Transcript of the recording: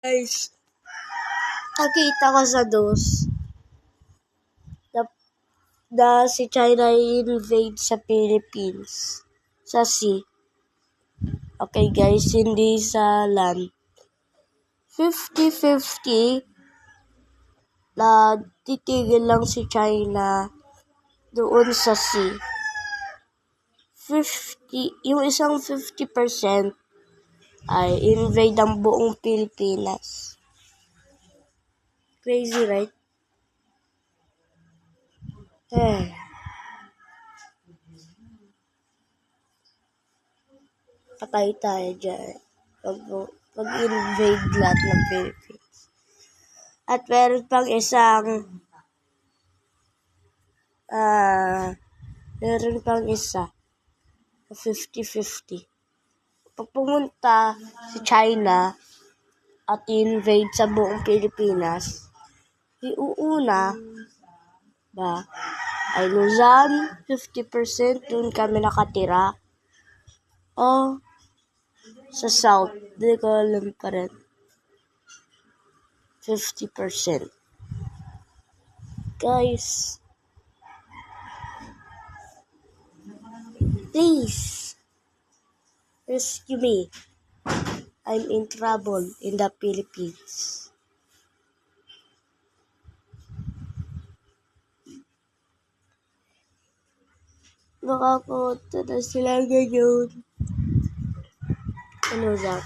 Guys, nakita ko sa news na si China invade sa Philippines sa sea. Okay guys, hindi sa land. 50-50 na titigil lang si China doon sa sea. 50, yung isang 50% ay invade ang buong Pilipinas. Crazy, right? Patay tayo dyan. Pag-invade lahat ng Philippines. At meron pang isang meron pang isa 50-50. Pag pumunta si China at invade sa buong Pilipinas, iuuna ba ay Luzon, 50% doon kami nakatira, o sa South, di ko alam pa rin, 50%. Guys, please rescue me. I'm in trouble in the Philippines. Nakakunta na sila ngayon. Ano that?